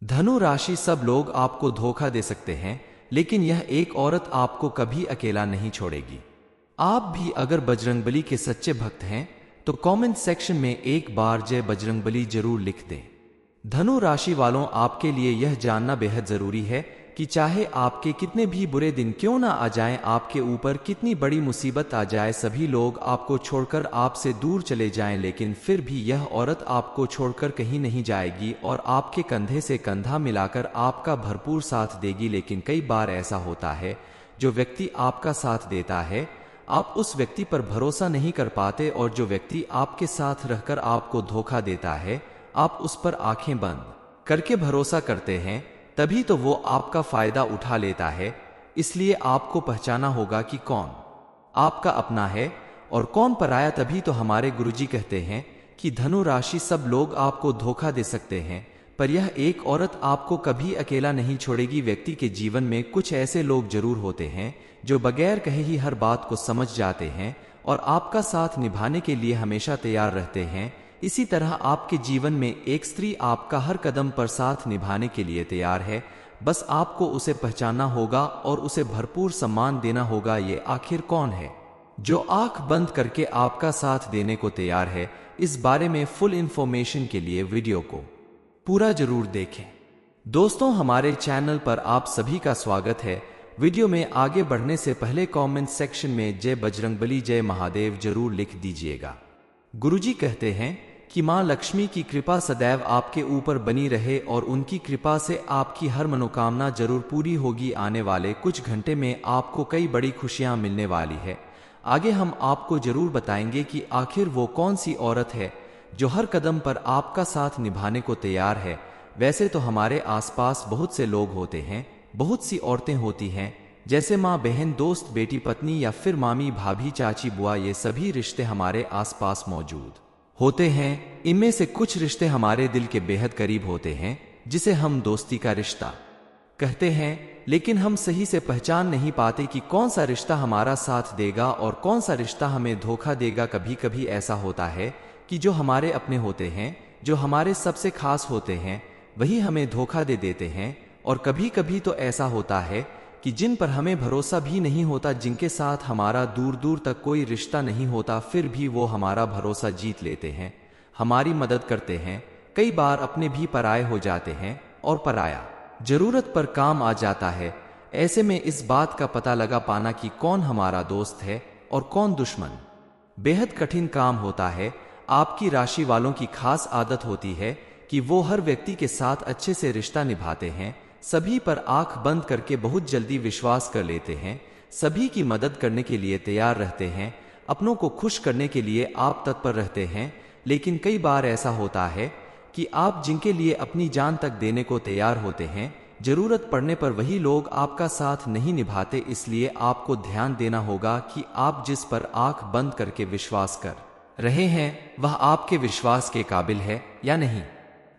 धनु राशि सब लोग आपको धोखा दे सकते हैं, लेकिन यह एक औरत आपको कभी अकेला नहीं छोड़ेगी। आप भी अगर बजरंगबली के सच्चे भक्त हैं तो कमेंट सेक्शन में एक बार जय बजरंगबली जरूर लिख दें। धनु राशि वालों, आपके लिए यह जानना बेहद जरूरी है कि चाहे आपके कितने भी बुरे दिन क्यों ना आ जाएं, आपके ऊपर कितनी बड़ी मुसीबत आ जाए, सभी लोग आपको छोड़कर आपसे दूर चले जाएं, लेकिन फिर भी यह औरत आपको छोड़कर कहीं नहीं जाएगी और आपके कंधे से कंधा मिलाकर आपका भरपूर साथ देगी। लेकिन कई बार ऐसा होता है, जो व्यक्ति आपका साथ देता है आप उस व्यक्ति पर भरोसा नहीं कर पाते, और जो व्यक्ति आपके साथ रहकर आपको धोखा देता है आप उस पर आंखें बंद करके भरोसा करते हैं, तभी तो वो आपका फायदा उठा लेता है। इसलिए आपको पहचाना होगा कि कौन आपका अपना है और कौन पराया। तभी तो हमारे गुरुजी कहते हैं कि धनु राशि सब लोग आपको धोखा दे सकते हैं, पर यह एक औरत आपको कभी अकेला नहीं छोड़ेगी। व्यक्ति के जीवन में कुछ ऐसे लोग जरूर होते हैं जो बगैर कहे ही हर बात को समझ जाते हैं और आपका साथ निभाने के लिए हमेशा तैयार रहते हैं। इसी तरह आपके जीवन में एक स्त्री आपका हर कदम पर साथ निभाने के लिए तैयार है, बस आपको उसे पहचानना होगा और उसे भरपूर सम्मान देना होगा। ये आखिर कौन है जो आंख बंद करके आपका साथ देने को तैयार है? इस बारे में फुल इंफॉर्मेशन के लिए वीडियो को पूरा जरूर देखें। दोस्तों, हमारे चैनल पर आप सभी का स्वागत है। वीडियो में आगे बढ़ने से पहले कमेंट सेक्शन में जय बजरंगबली जय महादेव जरूर लिख दीजिएगा। गुरुजी कहते हैं कि मां लक्ष्मी की कृपा सदैव आपके ऊपर बनी रहे और उनकी कृपा से आपकी हर मनोकामना जरूर पूरी होगी। आने वाले कुछ घंटे में आपको कई बड़ी खुशियां मिलने वाली है। आगे हम आपको जरूर बताएंगे कि आखिर वो कौन सी औरत है जो हर कदम पर आपका साथ निभाने को तैयार है। वैसे तो हमारे आसपास बहुत से लोग होते हैं, बहुत सी औरतें होती हैं, जैसे माँ, बहन, दोस्त, बेटी, पत्नी या फिर मामी, भाभी, चाची, बुआ। ये सभी रिश्ते हमारे आसपास मौजूद होते हैं। इनमें से कुछ रिश्ते हमारे दिल के बेहद करीब होते हैं, जिसे हम दोस्ती का रिश्ता कहते हैं, लेकिन हम सही से पहचान नहीं पाते कि कौन सा रिश्ता हमारा साथ देगा और कौन सा रिश्ता हमें धोखा देगा। कभी कभी ऐसा होता है कि जो हमारे अपने होते हैं, जो हमारे सबसे खास होते हैं, वही हमें धोखा दे देते हैं। और कभी कभी तो ऐसा होता है कि जिन पर हमें भरोसा भी नहीं होता, जिनके साथ हमारा दूर दूर तक कोई रिश्ता नहीं होता, फिर भी वो हमारा भरोसा जीत लेते हैं, हमारी मदद करते हैं। कई बार अपने भी पराये हो जाते हैं और पराया जरूरत पर काम आ जाता है। ऐसे में इस बात का पता लगा पाना कि कौन हमारा दोस्त है और कौन दुश्मन बेहद कठिन काम होता है। आपकी राशि वालों की खास आदत होती है कि वो हर व्यक्ति के साथ अच्छे से रिश्ता निभाते हैं, सभी पर आंख बंद करके बहुत जल्दी विश्वास कर लेते हैं, सभी की मदद करने के लिए तैयार रहते हैं, अपनों को खुश करने के लिए आप तत्पर रहते हैं। लेकिन कई बार ऐसा होता है कि आप जिनके लिए अपनी जान तक देने को तैयार होते हैं, जरूरत पड़ने पर वही लोग आपका साथ नहीं निभाते। इसलिए आपको ध्यान देना होगा कि आप जिस पर आंख बंद करके विश्वास कर रहे हैं वह आपके विश्वास के काबिल है या नहीं।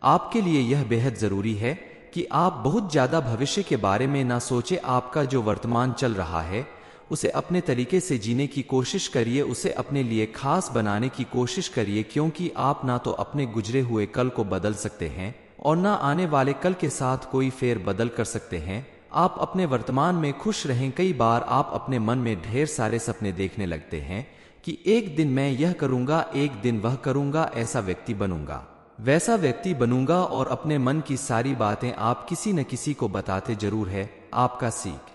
आपके लिए यह बेहद जरूरी है कि आप बहुत ज्यादा भविष्य के बारे में ना सोचे। आपका जो वर्तमान चल रहा है उसे अपने तरीके से जीने की कोशिश करिए, उसे अपने लिए खास बनाने की कोशिश करिए, क्योंकि आप ना तो अपने गुजरे हुए कल को बदल सकते हैं और ना आने वाले कल के साथ कोई फेर बदल कर सकते हैं। आप अपने वर्तमान में खुश रहें। कई बार आप अपने मन में ढेर सारे सपने देखने लगते हैं कि एक दिन मैं यह करूंगा, एक दिन वह करूंगा, ऐसा व्यक्ति बनूंगा, वैसा व्यक्ति बनूंगा, और अपने मन की सारी बातें आप किसी न किसी को बताते जरूर है। आपका सीख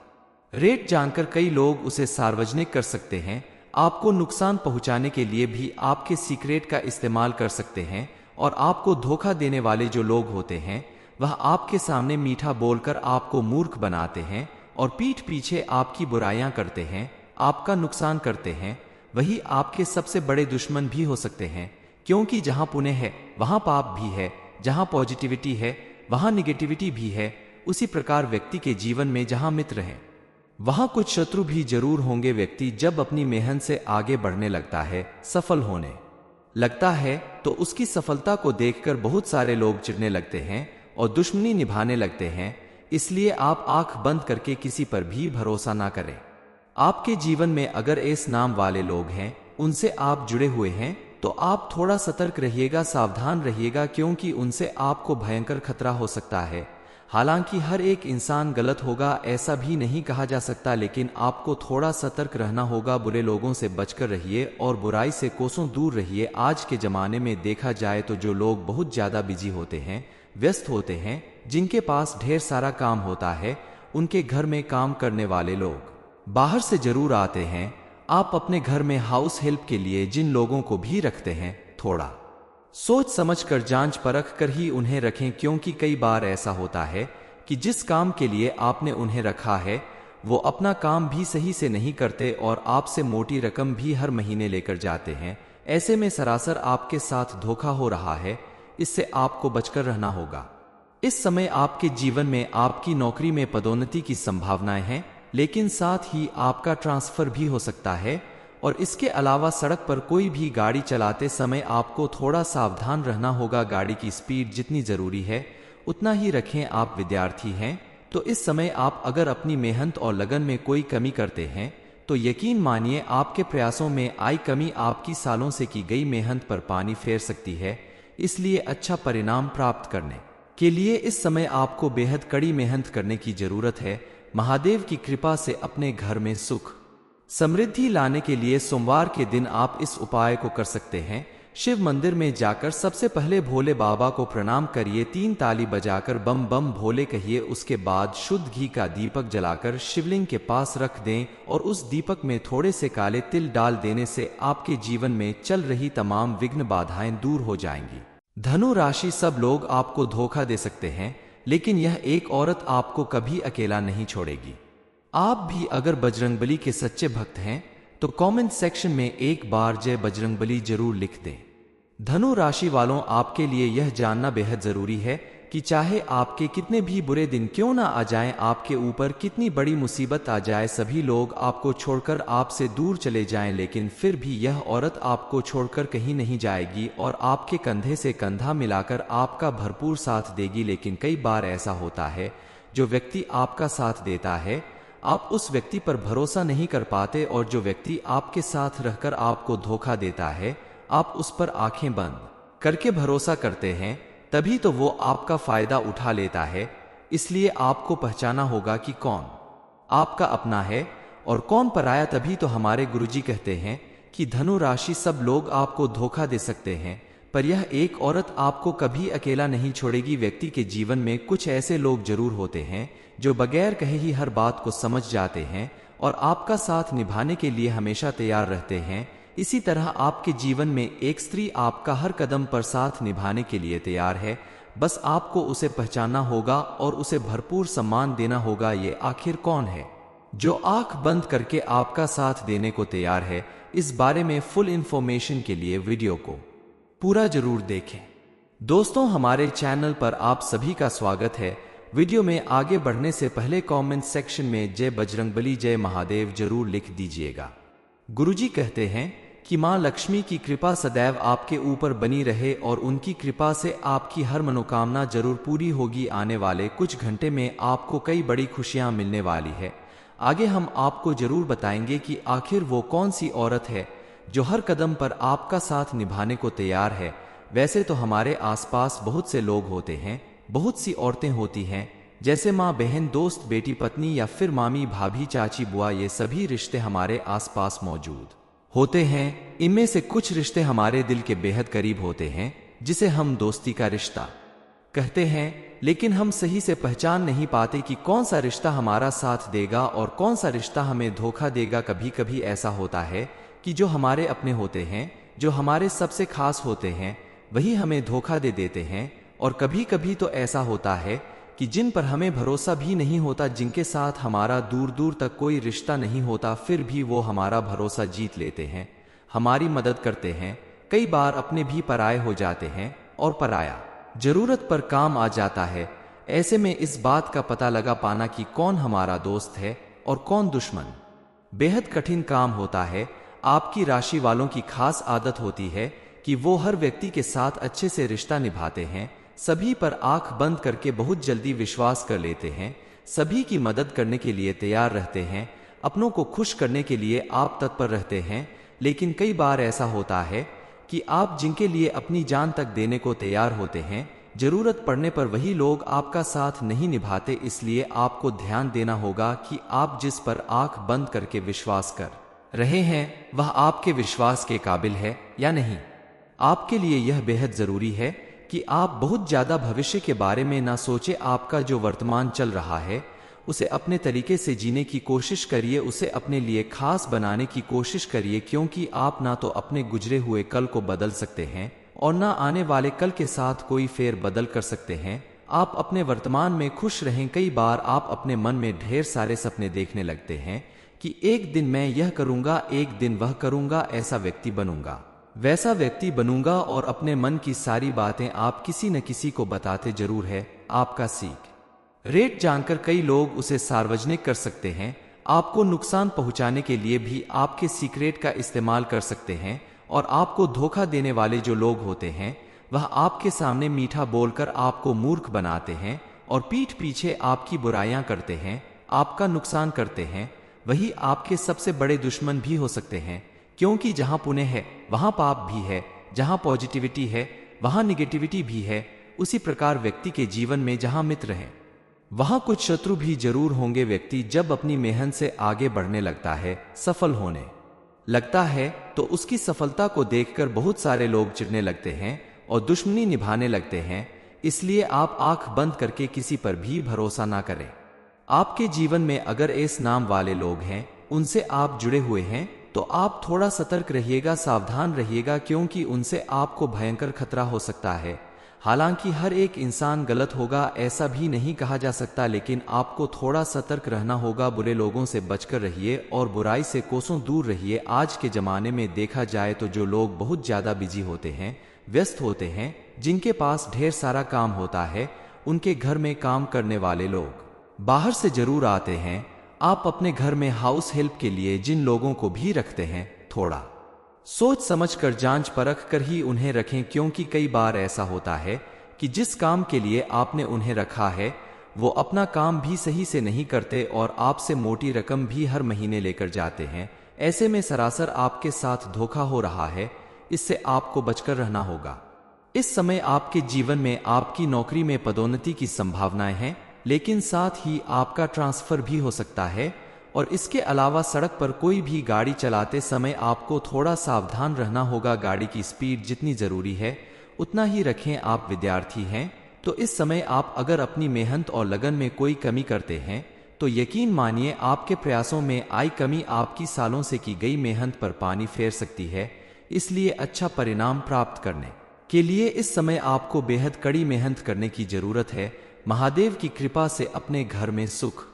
रेट जानकर कई लोग उसे सार्वजनिक कर सकते हैं। आपको नुकसान पहुंचाने के लिए भी आपके सीक्रेट का इस्तेमाल कर सकते हैं। और आपको धोखा देने वाले जो लोग होते हैं वह आपके सामने मीठा बोलकर आपको मूर्ख बनाते हैं और पीठ पीछे आपकी बुराइयां करते हैं, आपका नुकसान करते हैं। वही आपके सबसे बड़े दुश्मन भी हो सकते हैं, क्योंकि जहां पुण्य है वहां पाप भी है, जहां पॉजिटिविटी है वहां निगेटिविटी भी है। उसी प्रकार व्यक्ति के जीवन में जहां मित्र हैं वहां कुछ शत्रु भी जरूर होंगे। व्यक्ति जब अपनी मेहनत से आगे बढ़ने लगता है, सफल होने लगता है, तो उसकी सफलता को देखकर बहुत सारे लोग चिढ़ने लगते हैं और दुश्मनी निभाने लगते हैं। इसलिए आप आंख बंद करके किसी पर भी भरोसा ना करें। आपके जीवन में अगर इस नाम वाले लोग हैं, उनसे आप जुड़े हुए हैं, तो तो आप थोड़ा सतर्क रहिएगा, सावधान रहिएगा, क्योंकि उनसे आपको भयंकर खतरा हो सकता है। हालांकि हर एक इंसान गलत होगा ऐसा भी नहीं कहा जा सकता, लेकिन आपको थोड़ा सतर्क रहना होगा। बुरे लोगों से बचकर रहिए और बुराई से कोसों दूर रहिए। आज के ज़माने में देखा जाए तो जो लोग बहुत ज़्यादा बिजी होते हैं, व्यस्त होते हैं, जिनके पास ढेर सारा काम होता है, उनके घर में काम करने वाले लोग बाहर से जरूर आते हैं। आप अपने घर में हाउस हेल्प के लिए जिन लोगों को भी रखते हैं, थोड़ा सोच समझकर जांच परख कर ही उन्हें रखें, क्योंकि कई बार ऐसा होता है कि जिस काम के लिए आपने उन्हें रखा है वो अपना काम भी सही से नहीं करते और आपसे मोटी रकम भी हर महीने लेकर जाते हैं। ऐसे में सरासर आपके साथ धोखा हो रहा है। इससे आपको बचकर रहना होगा। इस समय आपके जीवन में आपकी नौकरी में पदोन्नति की संभावनाएं हैं, लेकिन साथ ही आपका ट्रांसफर भी हो सकता है। और इसके अलावा सड़क पर कोई भी गाड़ी चलाते समय आपको थोड़ा सावधान रहना होगा। गाड़ी की स्पीड जितनी जरूरी है उतना ही रखें। आप विद्यार्थी हैं तो इस समय आप अगर अपनी मेहनत और लगन में कोई कमी करते हैं तो यकीन मानिए आपके प्रयासों में आई कमी आपकी सालों से की गई मेहनत पर पानी फेर सकती है। इसलिए अच्छा परिणाम प्राप्त करने के लिए इस समय आपको बेहद कड़ी मेहनत करने की जरूरत है। महादेव की कृपा से अपने घर में सुख समृद्धि लाने के लिए सोमवार के दिन आप इस उपाय को कर सकते हैं। शिव मंदिर में जाकर सबसे पहले भोले बाबा को प्रणाम करिए, 3 ताली बजाकर बम बम भोले कहिए। उसके बाद शुद्ध घी का दीपक जलाकर शिवलिंग के पास रख दें और उस दीपक में थोड़े से काले तिल डाल देने से आपके जीवन में चल रही तमाम विघ्न बाधाएं दूर हो जाएंगी। धनु राशि, सब लोग आपको धोखा दे सकते हैं, लेकिन यह एक औरत आपको कभी अकेला नहीं छोड़ेगी। आप भी अगर बजरंगबली के सच्चे भक्त हैं तो कमेंट सेक्शन में एक बार जय बजरंगबली जरूर लिख दें। धनु राशि वालों, आपके लिए यह जानना बेहद जरूरी है कि चाहे आपके कितने भी बुरे दिन क्यों ना आ जाएं, आपके ऊपर कितनी बड़ी मुसीबत आ जाए, सभी लोग आपको छोड़कर आपसे दूर चले जाएं, लेकिन फिर भी यह औरत आपको छोड़कर कहीं नहीं जाएगी और आपके कंधे से कंधा मिलाकर आपका भरपूर साथ देगी। लेकिन कई बार ऐसा होता है, जो व्यक्ति आपका साथ देता है आप उस व्यक्ति पर भरोसा नहीं कर पाते, और जो व्यक्ति आपके साथ रहकर आपको धोखा देता है आप उस पर आंखें बंद करके भरोसा करते हैं, तभी तो वो आपका फायदा उठा लेता है। इसलिए आपको पहचाना होगा कि कौन आपका अपना है और कौन पराया। तभी तो हमारे गुरुजी कहते हैं कि धनु राशि, सब लोग आपको धोखा दे सकते हैं, पर यह एक औरत आपको कभी अकेला नहीं छोड़ेगी। व्यक्ति के जीवन में कुछ ऐसे लोग जरूर होते हैं जो बगैर कहे ही हर बात को समझ जाते हैं और आपका साथ निभाने के लिए हमेशा तैयार रहते हैं। इसी तरह आपके जीवन में एक स्त्री आपका हर कदम पर साथ निभाने के लिए तैयार है। बस आपको उसे पहचानना होगा और उसे भरपूर सम्मान देना होगा। ये आखिर कौन है जो आंख बंद करके आपका साथ देने को तैयार है? इस बारे में फुल इंफॉर्मेशन के लिए वीडियो को पूरा जरूर देखें। दोस्तों, हमारे चैनल पर आप सभी का स्वागत है। वीडियो में आगे बढ़ने से पहले कमेंट सेक्शन में जय बजरंगबली, जय महादेव जरूर लिख दीजिएगा। गुरुजी कहते हैं कि मां लक्ष्मी की कृपा सदैव आपके ऊपर बनी रहे और उनकी कृपा से आपकी हर मनोकामना जरूर पूरी होगी। आने वाले कुछ घंटे में आपको कई बड़ी खुशियां मिलने वाली है। आगे हम आपको जरूर बताएंगे कि आखिर वो कौन सी औरत है जो हर कदम पर आपका साथ निभाने को तैयार है। वैसे तो हमारे आसपास बहुत से लोग होते हैं, बहुत सी औरतें होती हैं, जैसे माँ, बहन, दोस्त, बेटी, पत्नी या फिर मामी, भाभी, चाची, बुआ। ये सभी रिश्ते हमारे आसपास मौजूद होते हैं। इनमें से कुछ रिश्ते हमारे दिल के बेहद करीब होते हैं, जिसे हम दोस्ती का रिश्ता कहते हैं, लेकिन हम सही से पहचान नहीं पाते कि कौन सा रिश्ता हमारा साथ देगा और कौन सा रिश्ता हमें धोखा देगा। कभी कभी ऐसा होता है कि जो हमारे अपने होते हैं, जो हमारे सबसे खास होते हैं, वही हमें धोखा दे देते हैं। और कभी कभी तो ऐसा होता है कि जिन पर हमें भरोसा भी नहीं होता, जिनके साथ हमारा दूर दूर तक कोई रिश्ता नहीं होता, फिर भी वो हमारा भरोसा जीत लेते हैं, हमारी मदद करते हैं। कई बार अपने भी पराये हो जाते हैं और पराया जरूरत पर काम आ जाता है। ऐसे में इस बात का पता लगा पाना कि कौन हमारा दोस्त है और कौन दुश्मन बेहद कठिन काम होता है। आपकी राशि वालों की खास आदत होती है कि वो हर व्यक्ति के साथ अच्छे से रिश्ता निभाते हैं, सभी पर आंख बंद करके बहुत जल्दी विश्वास कर लेते हैं, सभी की मदद करने के लिए तैयार रहते हैं, अपनों को खुश करने के लिए आप तत्पर रहते हैं। लेकिन कई बार ऐसा होता है कि आप जिनके लिए अपनी जान तक देने को तैयार होते हैं, जरूरत पड़ने पर वही लोग आपका साथ नहीं निभाते। इसलिए आपको ध्यान देना होगा कि आप जिस पर आंख बंद करके विश्वास कर रहे हैं वह आपके विश्वास के काबिल है या नहीं। आपके लिए यह बेहद जरूरी है कि आप बहुत ज्यादा भविष्य के बारे में ना सोचें। आपका जो वर्तमान चल रहा है उसे अपने तरीके से जीने की कोशिश करिए, उसे अपने लिए खास बनाने की कोशिश करिए, क्योंकि आप ना तो अपने गुजरे हुए कल को बदल सकते हैं और ना आने वाले कल के साथ कोई फेर बदल कर सकते हैं। आप अपने वर्तमान में खुश रहें। कई बार आप अपने मन में ढेर सारे सपने देखने लगते हैं कि एक दिन मैं यह करूंगा, एक दिन वह करूंगा, ऐसा व्यक्ति बनूंगा, वैसा व्यक्ति बनूंगा, और अपने मन की सारी बातें आप किसी न किसी को बताते जरूर है। आपका सीख रेट जानकर कई लोग उसे सार्वजनिक कर सकते हैं। आपको नुकसान पहुंचाने के लिए भी आपके सीक्रेट का इस्तेमाल कर सकते हैं, और आपको धोखा देने वाले जो लोग होते हैं वह आपके सामने मीठा बोलकर आपको मूर्ख बनाते हैं और पीठ पीछे आपकी बुराइयां करते हैं, आपका नुकसान करते हैं। वही आपके सबसे बड़े दुश्मन भी हो सकते हैं, क्योंकि जहां पुण्य है वहां पाप भी है, जहां पॉजिटिविटी है वहां निगेटिविटी भी है। उसी प्रकार व्यक्ति के जीवन में जहां मित्र हैं वहां कुछ शत्रु भी जरूर होंगे। व्यक्ति जब अपनी मेहनत से आगे बढ़ने लगता है, सफल होने लगता है, तो उसकी सफलता को देखकर बहुत सारे लोग चिढ़ने लगते हैं और दुश्मनी निभाने लगते हैं। इसलिए आप आंख बंद करके किसी पर भी भरोसा ना करें। आपके जीवन में अगर इस नाम वाले लोग हैं, उनसे आप जुड़े हुए हैं, तो आप थोड़ा सतर्क रहिएगा, सावधान रहिएगा, क्योंकि उनसे आपको भयंकर खतरा हो सकता है। हालांकि हर एक इंसान गलत होगा ऐसा भी नहीं कहा जा सकता, लेकिन आपको थोड़ा सतर्क रहना होगा। बुरे लोगों से बचकर रहिए और बुराई से कोसों दूर रहिए। आज के जमाने में देखा जाए तो जो लोग बहुत ज्यादा बिजी होते हैं, व्यस्त होते हैं, जिनके पास ढेर सारा काम होता है, उनके घर में काम करने वाले लोग बाहर से जरूर आते हैं। आप अपने घर में हाउस हेल्प के लिए जिन लोगों को भी रखते हैं, थोड़ा सोच समझकर जांच परख कर ही उन्हें रखें, क्योंकि कई बार ऐसा होता है कि जिस काम के लिए आपने उन्हें रखा है वो अपना काम भी सही से नहीं करते और आपसे मोटी रकम भी हर महीने लेकर जाते हैं। ऐसे में सरासर आपके साथ धोखा हो रहा है। इससे आपको बचकर रहना होगा। इस समय आपके जीवन में आपकी नौकरी में पदोन्नति की संभावनाएं हैं, लेकिन साथ ही आपका ट्रांसफर भी हो सकता है। और इसके अलावा सड़क पर कोई भी गाड़ी चलाते समय आपको थोड़ा सावधान रहना होगा। गाड़ी की स्पीड जितनी जरूरी है उतना ही रखें। आप विद्यार्थी हैं तो इस समय आप अगर अपनी मेहनत और लगन में कोई कमी करते हैं तो यकीन मानिए आपके प्रयासों में आई कमी आपकी सालों से की गई मेहनत पर पानी फेर सकती है। इसलिए अच्छा परिणाम प्राप्त करने के लिए इस समय आपको बेहद कड़ी मेहनत करने की जरूरत है। महादेव की कृपा से अपने घर में सुख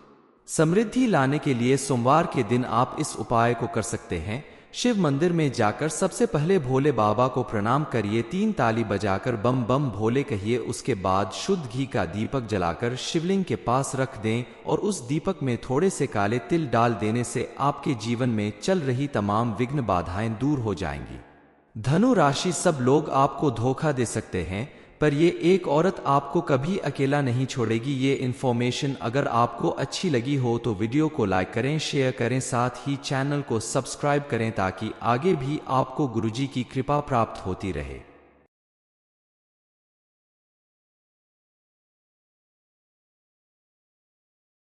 समृद्धि लाने के लिए सोमवार के दिन आप इस उपाय को कर सकते हैं। शिव मंदिर में जाकर सबसे पहले भोले बाबा को प्रणाम करिए, 3 ताली बजाकर बम बम भोले कहिए। उसके बाद शुद्ध घी का दीपक जलाकर शिवलिंग के पास रख दें और उस दीपक में थोड़े से काले तिल डाल देने से आपके जीवन में चल रही तमाम विघ्न बाधाएं दूर हो जाएंगी। धनु राशि, सब लोग आपको धोखा दे सकते हैं, पर ये एक औरत आपको कभी अकेला नहीं छोड़ेगी। ये इन्फॉर्मेशन अगर आपको अच्छी लगी हो तो वीडियो को लाइक करें, शेयर करें, साथ ही चैनल को सब्सक्राइब करें ताकि आगे भी आपको गुरुजी की कृपा प्राप्त होती रहे।